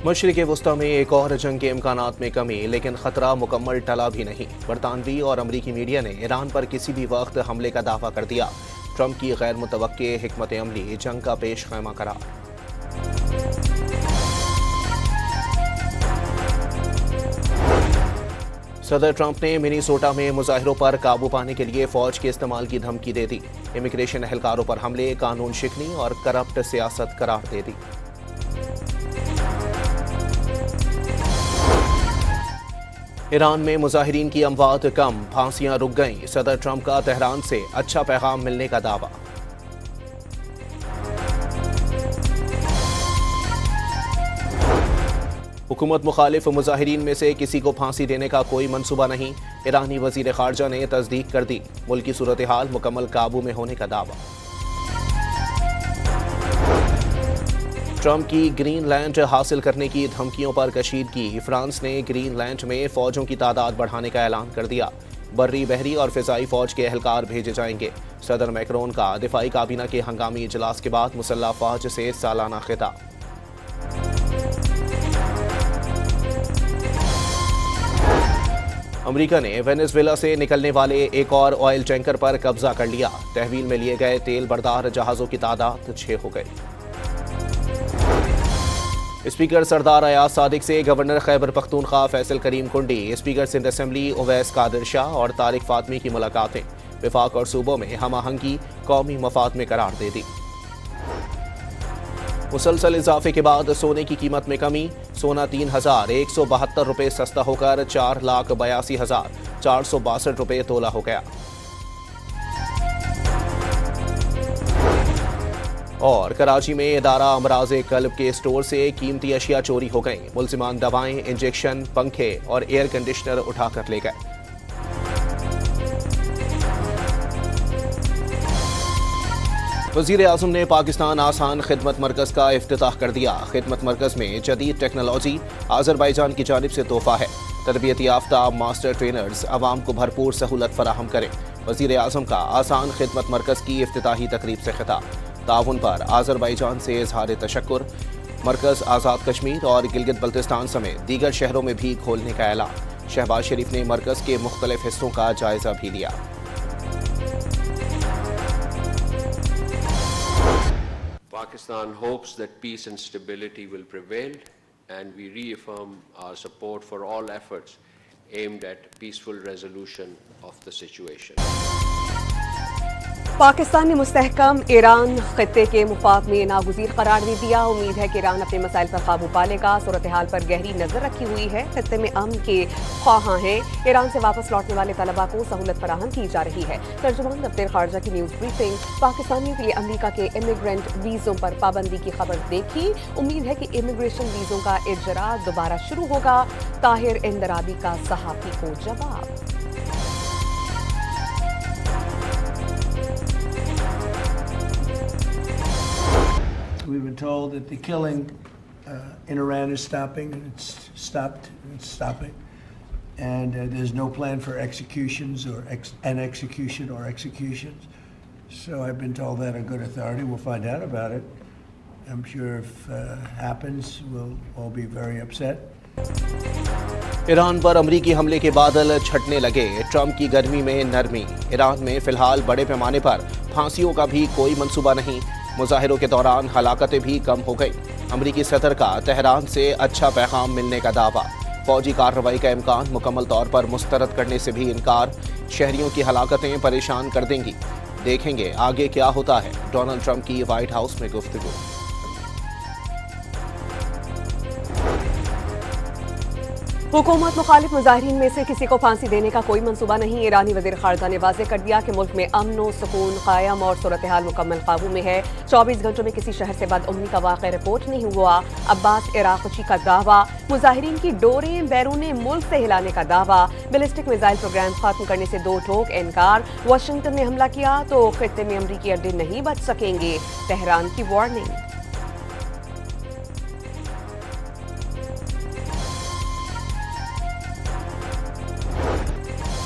मशरिक़ वस्ती में एक और जंग के इम्कानात में कमी, लेकिन खतरा मुकम्मल टला भी नहीं। बरतानवी और अमरीकी मीडिया ने ईरान पर किसी भी वक्त हमले का दावा कर दिया। ट्रंप की गैर मुतवक्के हिकमत अमली जंग का पेश खैमा करार। सदर ट्रंप ने मिनीसोटा में मुजाहिरों पर काबू पाने के लिए फौज के इस्तेमाल की धमकी दे दी। इमिग्रेशन एहलकारों पर हमले कानून शिकनी और करप्ट सियासत करार दे दी। ईरान में मुजाहिरीन की अमवात कम, फांसियां रुक गईं। सदर ट्रंप का तेहरान से अच्छा पैगाम मिलने का दावा। हुकूमत मुखालिफ मुजाहिरीन में से किसी को फांसी देने का कोई मंसूबा नहीं। ईरानी वजीर खारजा ने तस्दीक कर दी। मुल्क की सूरत हाल मुकम्मल काबू में होने का दावा। ट्रंप की ग्रीनलैंड हासिल करने की धमकियों पर कशीदगी। फ्रांस ने ग्रीनलैंड में फौजों की तादाद बढ़ाने का ऐलान कर दिया। बर्री, बहरी और फिजाई फौज के एहलकार भेजे जाएंगे। सदर मैक्रोन का दिफाई काबीना के हंगामी इजलास के बाद मुसल्लह फौज से सालाना खिताब। अमेरिका ने वेनेजुएला से निकलने वाले एक और ऑयल टैंकर पर कब्जा कर लिया। तहवील में लिए गए तेल बरदार जहाजों की तादाद 6 हो गई। स्पीकर सरदार अयाज सादिक से गवर्नर खैबर पख्तूनख्वा फैसल करीम कुंडी, स्पीकर सिंध असेंबली उवैस कादिर शाह और तारिक फातमी की मुलाकातें। विफाक और सूबों में हम आहंगी कौमी मफाद में करार दे दी। मुसलसल इजाफे के बाद सोने की कीमत में कमी। सोना 3,172 रुपये सस्ता होकर 4,82,462 रुपये तोला हो गया। और कराची में इदारा अमराज़े कल्ब के स्टोर से कीमती अशिया चोरी हो गईं। मुलजिमान दवाएं, इंजेक्शन, पंखे और एयर कंडीशनर उठाकर ले गए। वज़ीर आज़म ने पाकिस्तान आसान खिदमत मरकज़ का इफ्तिताह कर दिया। खिदमत मरकज़ में जदीद टेक्नोलॉजी आज़रबाईजान की जानिब से तोहफा है। तरबियत याफ्ता मास्टर ट्रेनर्स अवाम को भरपूर सहूलत फराहम करें। वज़ीर आज़म का आसान खिदमत मरकज़ की इफ्तिताही तकरीब से खिताब। ताउन पर आज़रबाईजान से इज़हार तशक्कुर। मरकज़ आज़ाद कश्मीर और गिलगित बल्तिस्तान समेत दीगर शहरों में भी खोलने का ऐलान। शहबाज शरीफ ने मरकज़ के मुख्तलिफ हिस्सों का जायजा भी लिया। Pakistan hopes that peace and stability will prevail, and we reaffirm our support for all efforts aimed at peaceful resolution of the situation. Pakistan ने मुस्तहकम ईरान खित्ते के मुफाद में नागुज़ीर करार दे दिया। उम्मीद है कि ईरान अपने मसाइल पर काबू पालेगा। सूरत हाल पर गहरी नजर रखी हुई है। खित्ते में अमन के ख्वाहां हैं। ईरान से वापस लौटने वाले तलबा को सहूलत फराहम की जा रही है। तर्जुमान दफ्तर खारजा की न्यूज़ ब्रीफिंग। पाकिस्तानियों के लिए अमरीका के इमिग्रेंट वीज़ों पर पाबंदी की खबर देखी। उम्मीद है कि इमिग्रेशन वीज़ों का इजरा दोबारा शुरू होगा। ताहिर इंदराबी का सहाफ़ी को जवाब। We've been told that the killing in Iran is stopping, and it's stopped, and it's stopping. And there's no plan for executions or executions. So I've been told that on good authority. We'll find out about it. I'm sure if it happens, we'll all be very upset. Iran पर अमरीकी हमले के बादल छटने लगे। Trump की गर्मी में नरमी। ईरान में फिलहाल बड़े पैमाने पर फांसियों का भी कोई मंसूबा नहीं। मुजाहिरों के दौरान हलाकतें भी कम हो गई। अमरीकी सदर का तेहरान से अच्छा पैगाम मिलने का दावा। फौजी कार्रवाई का इम्कान मुकम्मल तौर पर मुस्तरद करने से भी इनकार। शहरियों की हलाकतें परेशान कर देंगी। देखेंगे आगे क्या होता है। डोनाल्ड ट्रंप की व्हाइट हाउस में गुफ्तगू। हुकूमत मुखालिफ मुजाहिरीन में से किसी को फांसी देने का कोई मंसूबा नहीं। ईरानी वज़ीर खारजा ने वाज़ेह कर दिया कि मुल्क में अमन व सुकून कायम और सूरत हाल मुकम्मल काबू में है। 24 घंटों में किसी शहर से बदअमनी का वाक़या रिपोर्ट नहीं हुआ। अब्बास इराक़ची का दावा। मुजाहिरीन की डोरें बैरून मुल्क से हिलाने का दावा। बैलिस्टिक मिसाइल प्रोग्राम खत्म करने से दो टोक इनकार। वाशिंगटन ने हमला किया तो खित्ते में अमरीकी अड्डे नहीं बच सकेंगे। तेहरान की वार्निंग।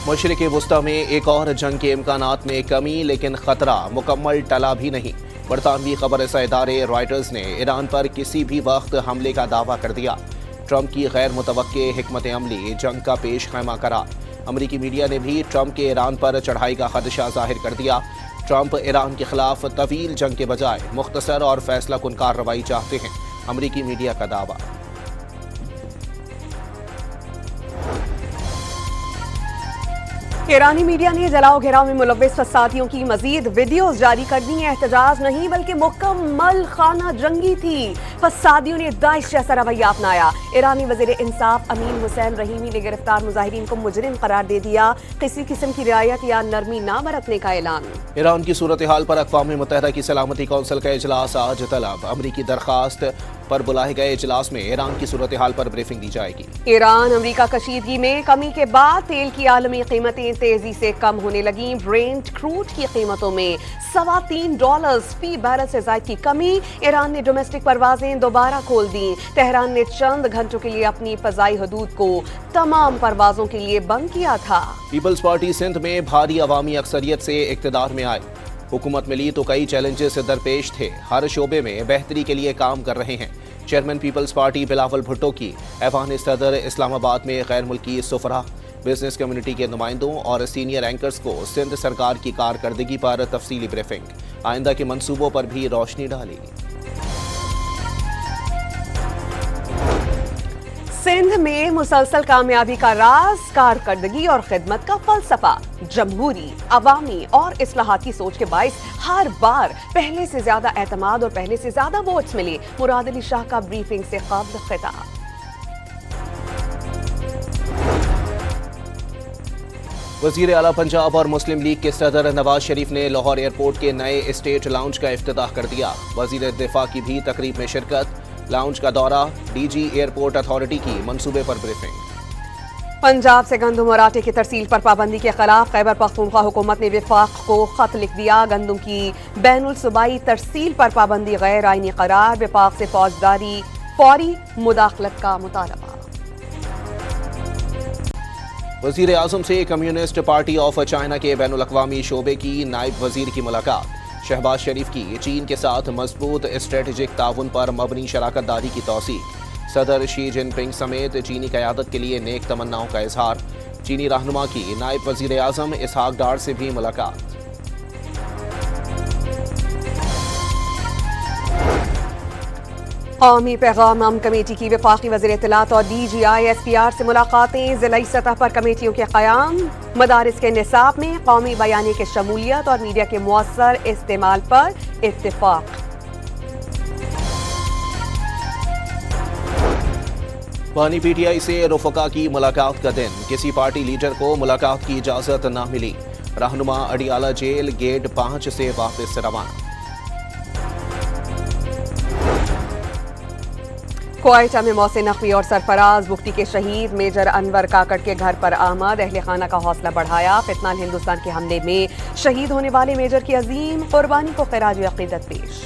मशरिक़ वस्ती में एक और जंग के इम्कानात में कमी, लेकिन खतरा मुकम्मल टला भी नहीं। برطانوی خبر رساں ادارے رائٹرز نے ایران پر کسی بھی وقت حملے کا دعویٰ کر دیا۔ ٹرمپ کی غیر متوقع حکمت عملی جنگ کا پیش خیمہ قرار۔ امریکی میڈیا نے بھی ٹرمپ کے ایران پر چڑھائی کا خدشہ ظاہر کر دیا۔ ٹرمپ ایران کے خلاف طویل جنگ کے بجائے مختصر اور فیصلہ کن کارروائی چاہتے ہیں، امریکی میڈیا کا دعویٰ۔ ایرانی میڈیا نے جلاؤ گھراؤ میں ملوث فسادیوں کی مزید ویڈیوز جاری کر دی ہیں۔ احتجاج نہیں بلکہ مکمل خانہ جنگی تھی۔ فسادیوں نے داعش جیسا رویہ اپنایا۔ ایرانی وزیر انصاف امین حسین رحیمی نے گرفتار مظاہرین کو مجرم قرار دے دیا۔ کسی قسم کی رعایت یا نرمی نہ برتنے کا اعلان۔ ایران کی صورتحال پر اقوام متحدہ کی سلامتی کونسل کا اجلاس آج طلب۔ امریکی درخواست پر بلائے گئے اجلاس میں ایران کی صورتحال پر بریفنگ دی جائے گی۔ ایران امریکہ کشیدگی میں کمی کے بعد تیل کی عالمی قیمتیں تیزی سے کم ہونے لگیں۔ برینٹ کروڈ کی قیمتوں میں $3.25 فی بیرل سے زائد کی کمی۔ ایران نے ڈومیسٹک پروازیں دوبارہ کھول دیں۔ تہران نے چند گھنٹوں کے لیے اپنی فضائی حدود کو تمام پروازوں کے لیے بند کیا تھا۔ پیپلز پارٹی سندھ میں بھاری عوامی اکثریت سے اقتدار میں آئی۔ حکومت ملی تو کئی چیلنجز درپیش تھے، ہر شعبے میں بہتری کے لیے کام کر رہے ہیں۔ چیئرمین پیپلز پارٹی بلاول بھٹو کی ایوان صدر اسلام آباد میں غیر ملکی سفراء، بزنس کمیونٹی کے نمائندوں اور سینئر اینکرز کو سندھ سرکار کی کارکردگی پر تفصیلی بریفنگ، آئندہ کے منصوبوں پر بھی روشنی ڈالی۔ سندھ میں مسلسل کامیابی کا راز کارکردگی اور خدمت کا فلسفہ، جمہوری، عوامی اور اصلاحاتی سوچ کے باعث ہر بار پہلے سے زیادہ اعتماد اور پہلے سے زیادہ ووٹس ملے۔ مراد علی شاہ کا بریفنگ سے قبل خطاب۔ وزیر اعلیٰ پنجاب اور مسلم لیگ کے صدر نواز شریف نے لاہور ایئرپورٹ کے نئے اسٹیٹ لاؤنج کا افتتاح کر دیا۔ وزیر دفاع کی بھی تقریب میں شرکت، لاؤنج کا دورہ، ڈی جی ایئرپورٹ اتھارٹی کی منصوبے پر بریفنگ۔ پنجاب سے گندم اور آٹے کی ترسیل پر پابندی کے خلاف خیبر پختونخوا حکومت نے وفاق کو خط لکھ دیا۔ گندم کی بین الصوبائی ترسیل پر پابندی غیر آئینی قرار، وفاق سے فوری مداخلت کا مطالبہ۔ وزیر اعظم سے کمیونسٹ پارٹی آف چائنا کے بین الاقوامی شعبے کی نائب وزیر کی ملاقات۔ شہباز شریف کی چین کے ساتھ مضبوط اسٹریٹجک تعاون پر مبنی شراکت داری کی توثیق۔ صدر شی جن پنگ سمیت چینی قیادت کے لیے نیک تمناؤں کا اظہار۔ چینی رہنما کی نائب وزیر اعظم اسحاق ڈار سے بھی ملاقات۔ قومی پیغام امن کمیٹی کی وفاقی وزیر اطلاعات اور D G I S P R سے ملاقاتیں، ضلعی سطح پر کمیٹیوں کے قیام، مدارس کے نصاب میں قومی بیانیے کی شمولیت اور میڈیا کے مؤثر استعمال پر اتفاق۔ بانی پی ٹی آئی سے رفقا کی ملاقات کا دن، کسی پارٹی لیڈر کو ملاقات کی اجازت نہ ملی۔ رہنما اڈیالہ جیل گیٹ 5 سے واپس روانہ۔ کوئٹہ میں محسن نقوی اور سرفراز بگٹی کے شہید میجر انور کاکڑ کے گھر پر آمد، اہل خانہ کا حوصلہ بڑھایا۔ فتنہ ہندوستان کے حملے میں شہید ہونے والے میجر کی عظیم قربانی کو خراج عقیدت پیش۔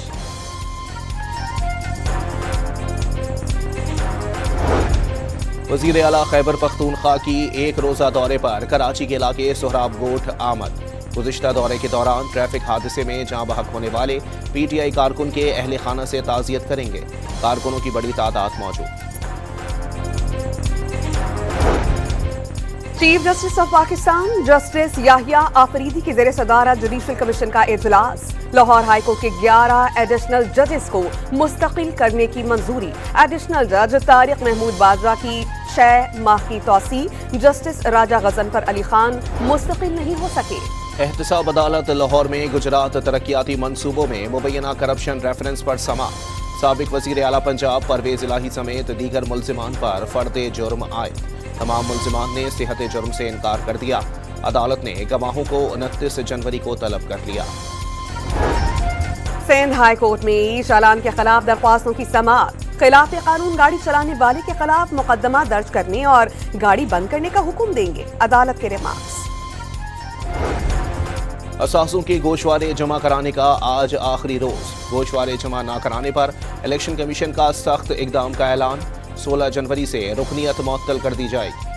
وزیر اعلیٰ خیبر پختونخوا کی ایک روزہ دورے پر کراچی کے علاقے سہراب گوٹھ آمد۔ گزشتہ دورے کے دوران ٹریفک حادثے میں جاں بحق ہونے والے پی ٹی آئی کارکن کے اہل خانہ سے تعزیت کریں گے۔ کارکنوں کی بڑی تعداد موجود۔ Chief justice of Pakistan justice Yahya Afridi کی زیر صدارت جوڈیشل کمیشن کا اجلاس۔ لاہور ہائی کورٹ کے 11 ایڈیشنل ججز کو مستقل کرنے کی منظوری۔ ایڈیشنل جج طارق محمود باجوہ کی 6 ماہ کی توسیع۔ جسٹس راجہ غضنفر علی خان مستقل نہیں ہو سکے۔ احتساب عدالت لاہور میں گجرات ترقیاتی منصوبوں میں مبینہ کرپشن ریفرنس پر سماعت۔ سابق وزیر اعلیٰ پنجاب پرویز الہی سمیت دیگر ملزمان پر فرد جرم عائد۔ تمام ملزمان نے صحت جرم سے انکار کر دیا۔ عدالت نے گواہوں کو 29 جنوری کو طلب کر لیا۔ سندھ ہائی کورٹ میں چالان کے خلاف درخواستوں کی سماعت۔ خلاف قانون گاڑی چلانے والے کے خلاف مقدمہ درج کرنے اور گاڑی بند کرنے کا حکم دیں گے، عدالت کے ریمارکس۔ اثاثوں کے گوشوارے جمع کرانے کا آج آخری روز۔ گوشوارے جمع نہ کرانے پر الیکشن کمیشن کا سخت اقدام کا اعلان۔ 16 جنوری سے رکنیت معطل کر دی جائے گی۔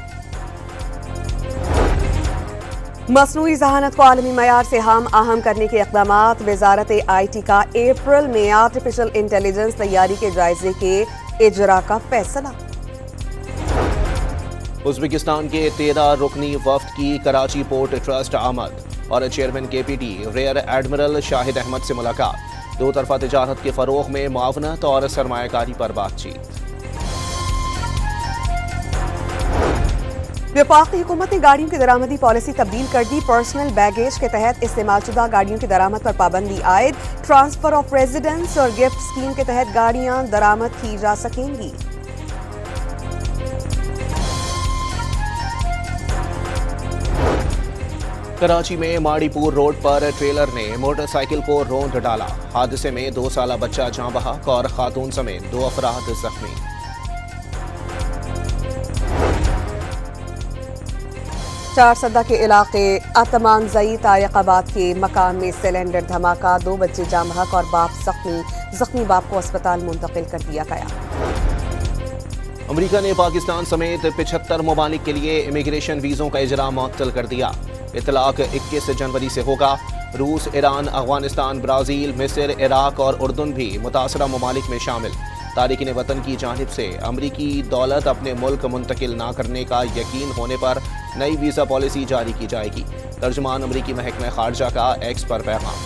मसनूई जहानत को आलमी मयार से हम आहम करने के इक़दामात। वजारत IT का अप्रैल में आर्टिफिशियल इंटेलिजेंस तैयारी के जायजे के इजरा का फैसला। उज़्बेकिस्तान के 13 रुकनी वफ्द की कराची पोर्ट ट्रस्ट आमद और chairman KPT rear admiral Shahid Ahmed से मुलाकात। दो तरफा तिजारत के फरोग में मुआवनत और सरमायाकारी पर बातचीत। वफाकी हुकूमत ने गाड़ियों की दरामदी पॉलिसी तब्दील कर दी। पर्सनल बैगेज के तहत इस्तेमालशुदा गाड़ियों की दरामद पर पाबंदी आयद। ट्रांसफर ऑफ रेजिडेंस और गिफ्ट स्कीम के तहत गाड़ियां दरामद की जा सकेंगी। कराची में माड़ीपुर रोड पर ट्रेलर ने मोटरसाइकिल को रौंद डाला। हादसे में 2 साला बच्चा जाँ बहक और खातून समेत 2 अफराद जख्मी। चारसदा के इलाके अतमान जई तारिकाबाद के मकान में सिलेंडर धमाका। 2 बच्चे जाँ बहक और बाप जख्मी बाप को अस्पताल मुंतकिल कर दिया गया। अमेरिका ने पाकिस्तान समेत 75 ममालिक के लिए इमिग्रेशन वीज़ों का इजरा मुअत्तल कर दिया। इतलाक 21 जनवरी से होगा। रूस, ईरान, अफगानिस्तान, ब्राज़ील, मिस्र, इराक और उर्दन भी मुतासरा ममालिक में शामिल। तारिकीन वतन की जानिब से अमरीकी दौलत अपने मुल्क मुंतकिल ना करने का यकीन होने पर नई वीज़ा पॉलिसी जारी की जाएगी। तर्जुमान अमरीकी महकमा खारजा का एक्स पर पैगाम।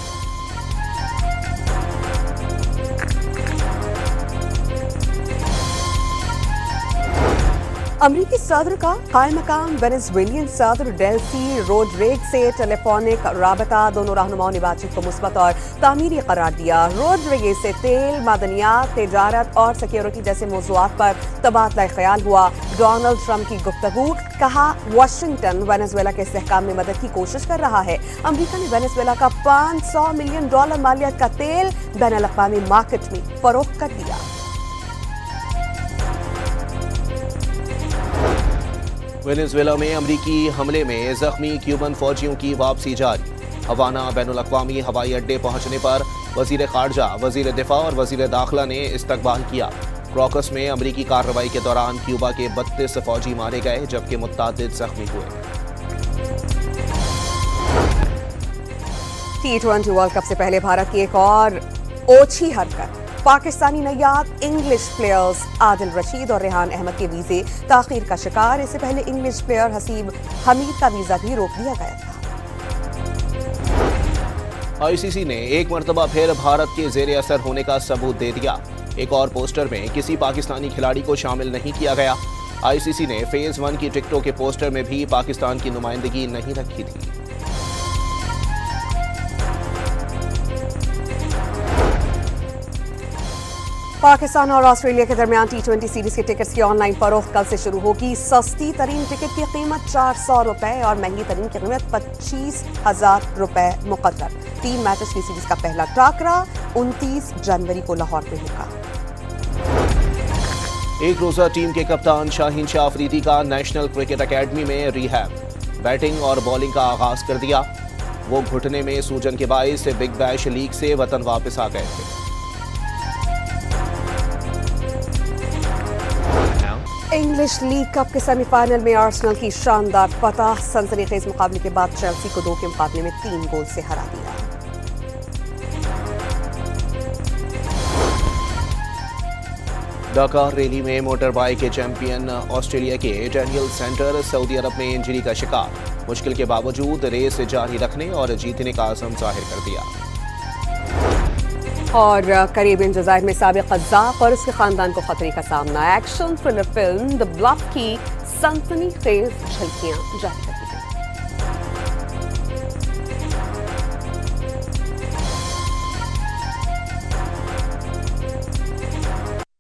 अमरीकी सदर का कायम मकाम वेनेजुएलियन सदर डेल्सी रोड्रिग्स से टेलीफोनिक राबता। दोनों रहनुमाओं ने बातचीत को मुस्बत और तामीरी करार दिया। रोड्रिग्स से तेल, मादनियात, तिजारत और सिक्योरिटी जैसे मौज़ूआत पर तबादला ख्याल हुआ। डोनाल्ड ट्रंप की गुफ्तगू, कहा वाशिंगटन वेनेजुएला के इस्तेहकाम में मदद की कोशिश कर रहा है। अमरीका ने वेनेजुएला का $500 मिलियन मालियत का तेल बैनुल अक़वामी मार्केट में फरोख्त कर दिया। वेनेजुएला में अमरीकी हमले में जख्मी क्यूबन फौजियों की वापसी जारी। हवाना बैनुल अक़वामी हवाई अड्डे पहुंचने पर वज़ीर ख़ारजा, वज़ीर दिफा और वज़ीर दाखिला ने इस्तकबाल किया। क्रॉकस में अमरीकी कार्रवाई के दौरान क्यूबा के 32 फौजी मारे गए जबकि मुत्तादिद जख्मी हुए। T20 वर्ल्ड कप से पहले भारत की एक और ओछी हरकत। पाकिस्तानी नैयाद इंग्लिश प्लेयर्स आदिल रशीद और रेहान अहमद के वीजे ताखीर का शिकार। इससे पहले इंग्लिश प्लेयर हसीब हमीद का वीजा भी रोक दिया गया था। ICC ने एक मरतबा फिर भारत के ज़ेर असर होने का सबूत दे दिया। एक और पोस्टर में किसी पाकिस्तानी खिलाड़ी को शामिल नहीं किया गया। ICC ने फेज 1 की टिकटों के पोस्टर में भी पाकिस्तान की नुमाइंदगी नहीं रखी थी। पाकिस्तान और ऑस्ट्रेलिया के दरमियान T20 सीरीज के टिकट्स की ऑनलाइन फरोख्त कल से शुरू होगी। सस्ती तरीन टिकट की कीमत ₹400 और महंगी तरीन की कीमत ₹25,000 मुकर्रर। 3 मैचेस की सीरीज का पहला टाकरा 29 जनवरी को लाहौर में होगा। एक रोजा टीम के कप्तान शाहीन शाह अफरीदी का नेशनल क्रिकेट अकेडमी में रिहैब। बैटिंग और बॉलिंग का आगाज कर दिया। वो घुटने में सूजन के बायस बिग बैश लीग से वतन वापस आ गए थे। इंग्लिश लीग कप के सेमीफाइनल में आर्सेनल की शानदार फतह। सनसनीखेज मुकाबले के बाद चेल्सी को 2 के मुकाबले में 3 गोल से हरा दिया। डकार रैली में मोटर बाइक के चैंपियन ऑस्ट्रेलिया के डैनियल सेंटर सऊदी अरब में इंजरी का शिकार। मुश्किल के बावजूद रेस जारी रखने और जीतने का अज़म जाहिर कर दिया। और करीबियन जज़ायर में साबिक़ क़ज़्ज़ाफ़ और उसके ख़ानदान को खतरे का सामना। Action thriller film the bluff की सनसनीखेज़ झलकियां जारी कर दी गई।